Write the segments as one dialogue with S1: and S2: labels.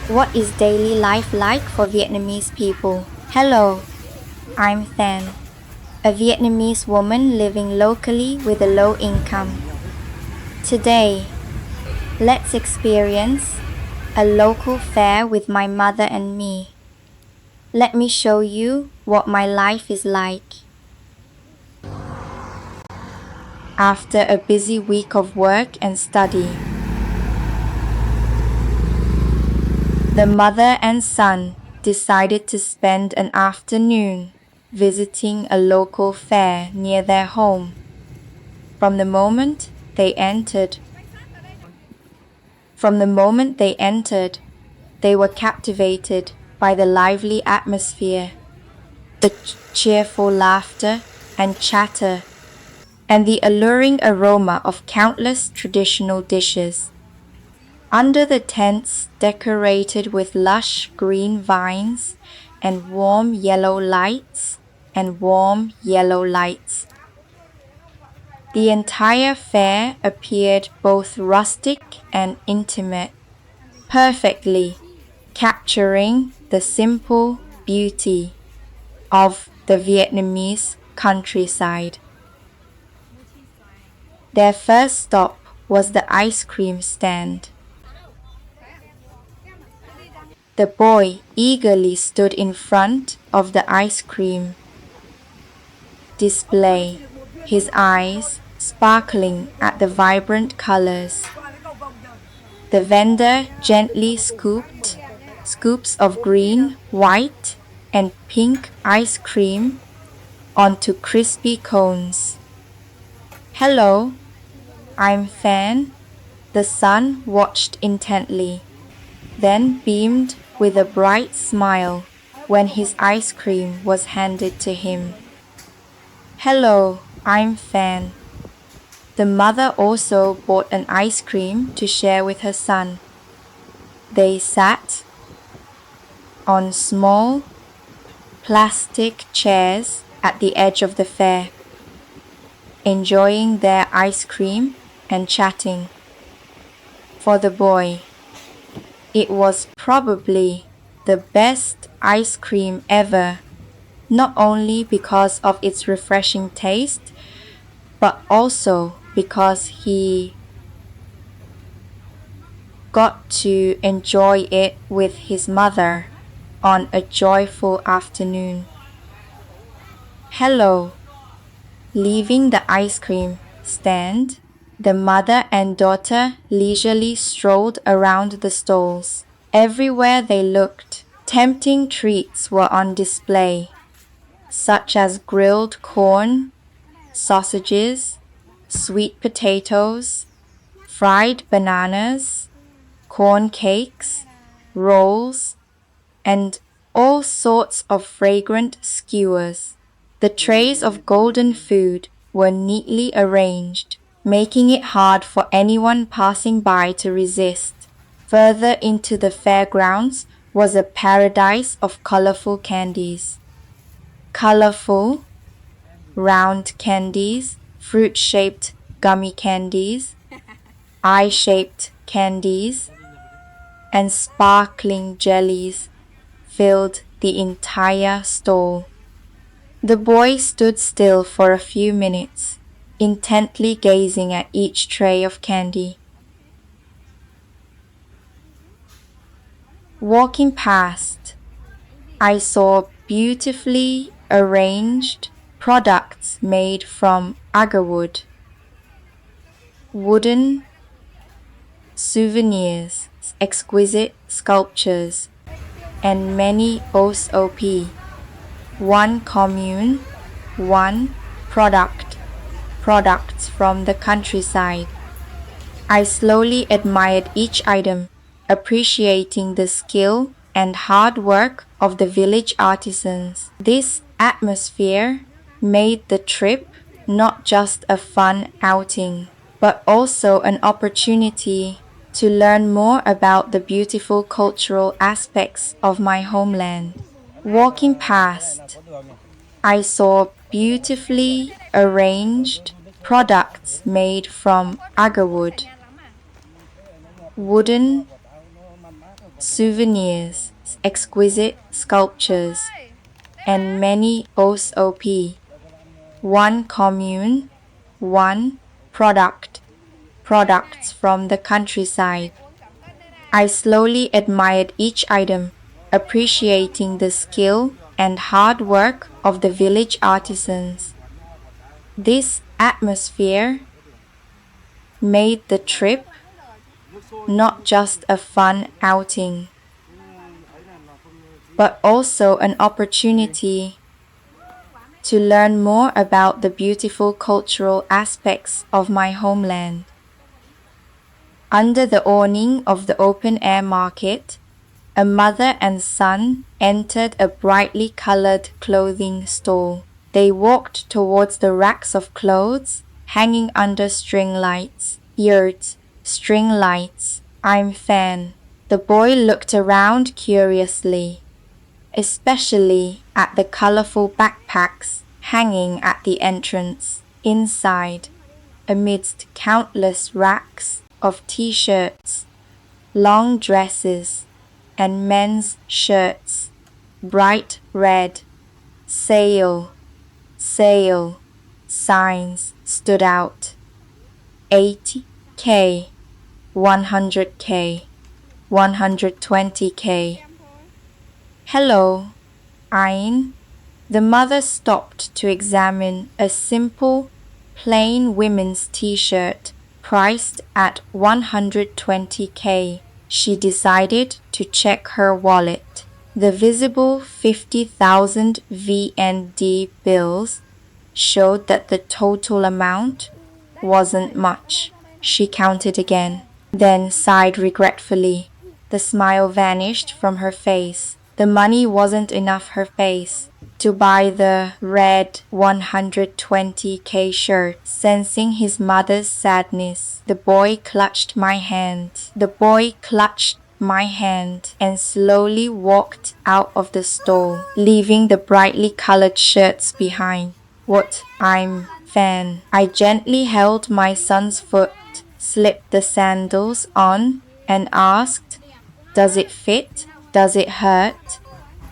S1: What is daily life like for Vietnamese people? Hello, I'm Thanh, a Vietnamese woman living locally with a low income. Today, let's experience a local fair with my mother and me. Let me show you what my life is like. After a busy week of work and study, the mother and son decided to spend an afternoon visiting a local fair near their home. From the moment they entered, they were captivated by the lively atmosphere, the cheerful laughter and chatter, and the alluring aroma of countless traditional dishes. Under the tents decorated with lush green vines and warm yellow lights, the entire fair appeared both rustic and intimate, perfectly capturing the simple beauty of the Vietnamese countryside. Their first stop was the ice cream stand. The boy eagerly stood in front of the ice cream display, his eyes sparkling at the vibrant colors. The vendor gently scooped scoops of green, white, and pink ice cream onto crispy cones. Hello, I'm Fan. The son watched intently, then beamed with a bright smile when his ice cream was handed to him. Hello, I'm Fan. The mother also bought an ice cream to share with her son. They sat on small plastic chairs at the edge of the fair, enjoying their ice cream and chatting. For the boy, it was probably the best ice cream ever, not only because of its refreshing taste, but also because he got to enjoy it with his mother on a joyful afternoon. Hello. Leaving the ice cream stand, the mother and daughter leisurely strolled around the stalls. Everywhere they looked, tempting treats were on display, such as grilled corn, sausages, sweet potatoes, fried bananas, corn cakes, rolls, and all sorts of fragrant skewers. The trays of golden food were neatly arranged, making it hard for anyone passing by to resist. Further into the fairgrounds was a paradise of colorful candies. Colorful, round candies, fruit-shaped gummy candies, eye-shaped candies, and sparkling jellies filled the entire stall. The boy stood still for a few minutes, intently gazing at each tray of candy. Walking past, I saw beautifully arranged products made from agarwood, wooden souvenirs, exquisite sculptures, and many OSOP. One commune, one products from the countryside. I slowly admired each item, appreciating the skill and hard work of the village artisans. This atmosphere made the trip not just a fun outing, but also an opportunity to learn more about the beautiful cultural aspects of my homeland. Walking past, I saw beautifully arranged products made from agarwood, wooden souvenirs, exquisite sculptures, and many OSOP. One commune, one product, products from the countryside. I slowly admired each item, appreciating the skill and hard work of the village artisans. This atmosphere made the trip not just a fun outing, but also an opportunity to learn more about the beautiful cultural aspects of my homeland. Under the awning of the open-air market, a mother and son entered a brightly colored clothing store. They walked towards the racks of clothes hanging under string lights. Yurt, string lights. I'm fan. The boy looked around curiously, especially at the colorful backpacks hanging at the entrance. Inside, amidst countless racks of t-shirts, long dresses, and men's shirts, bright red, sale, sale signs stood out. 80K, 100K, 120K. Hello, Ain. The mother stopped to examine a simple, plain women's t-shirt priced at 120K. She decided to check her wallet. The visible 50,000 VND bills showed that the total amount wasn't much. She counted again, then sighed regretfully. The smile vanished from her face. The money wasn't enough her face to buy the red 120K shirt. Sensing his mother's sadness, the boy clutched my hand. And slowly walked out of the store, leaving the brightly colored shirts behind. What? I'm fan. I gently held my son's foot, slipped the sandals on, and asked, "Does it fit? Does it hurt?"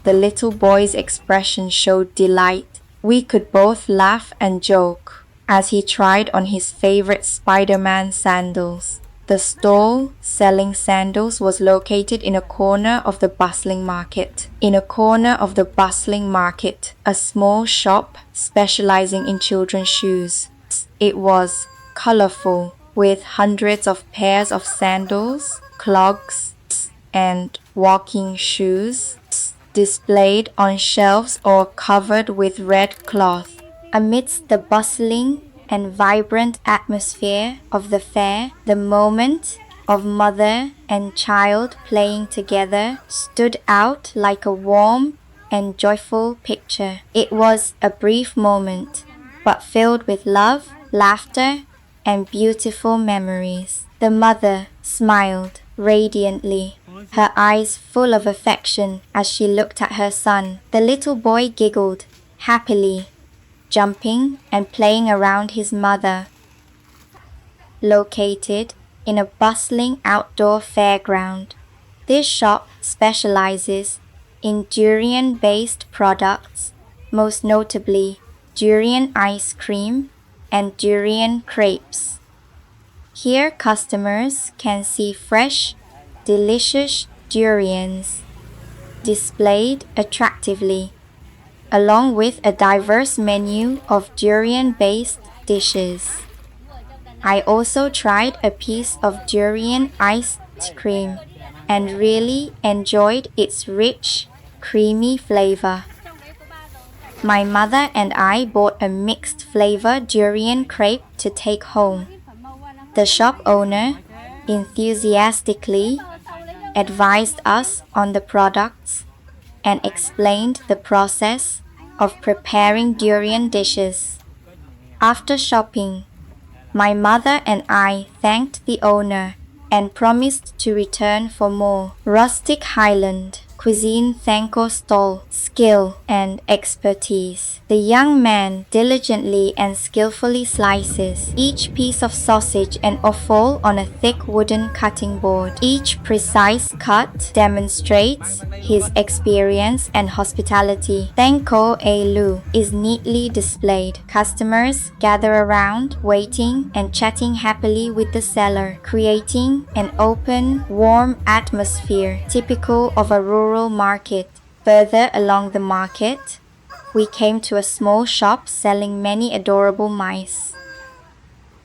S1: The little boy's expression showed delight. We could both laugh and joke as he tried on his favorite Spider-Man sandals. The stall selling sandals was located in a corner of the bustling market. A small shop specializing in children's shoes. It was colorful, with hundreds of pairs of sandals, clogs, and walking shoes displayed on shelves or covered with red cloth. Amidst the bustling and vibrant atmosphere of the fair, the moment of mother and child playing together stood out like a warm and joyful picture. It was a brief moment, but filled with love, laughter, and beautiful memories. The mother smiled radiantly, her eyes full of affection as she looked at her son. The little boy giggled happily, jumping and playing around his mother. Located in a bustling outdoor fairground, this shop specializes in durian-based products, most notably durian ice cream and durian crepes. Here customers can see fresh, delicious durians displayed attractively, along with a diverse menu of durian-based dishes. I also tried a piece of durian iced cream and really enjoyed its rich, creamy flavor. My mother and I bought a mixed flavor durian crepe to take home. The shop owner enthusiastically advised us on the products and explained the process of preparing durian dishes. After shopping, my mother and I thanked the owner and promised to return for more. Rustic Highland cuisine thanks stall, skill, and expertise. The young man diligently and skillfully slices each piece of sausage and offal on a thick wooden cutting board. Each precise cut demonstrates his experience and hospitality. Thanko A Lu is neatly displayed. Customers gather around, waiting and chatting happily with the seller, creating an open, warm atmosphere typical of a rural market. Further along the market, we came to a small shop selling many adorable mice.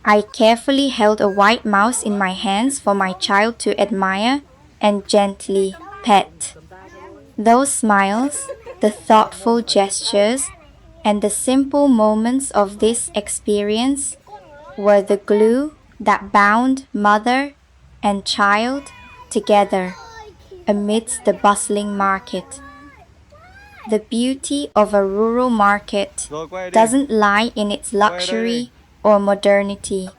S1: I carefully held a white mouse in my hands for my child to admire and gently pet. Those smiles, the thoughtful gestures, and the simple moments of this experience were the glue that bound mother and child together amidst the bustling market. The beauty of a rural market doesn't lie in its luxury or modernity,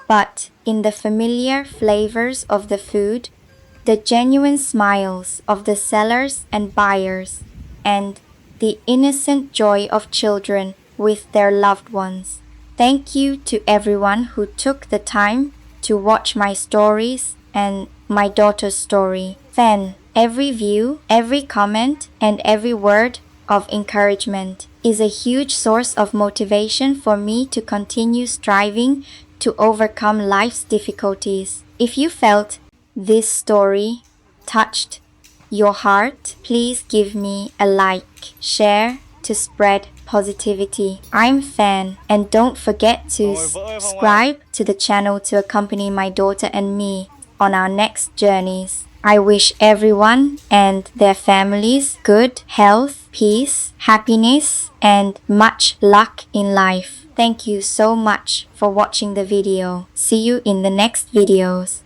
S1: but in the familiar flavors of the food, the genuine smiles of the sellers and buyers, and the innocent joy of children with their loved ones. Thank you to everyone who took the time to watch my stories and my daughter's story. Fan, every view, every comment, and every word of encouragement is a huge source of motivation for me to continue striving to overcome life's difficulties. If you felt this story touched your heart, please give me a like, share to spread positivity. I'm Fan, and don't forget to subscribe to the channel to accompany my daughter and me on our next journeys. I wish everyone and their families good health, peace, happiness, and much luck in life. Thank you so much for watching the video. See you in the next videos.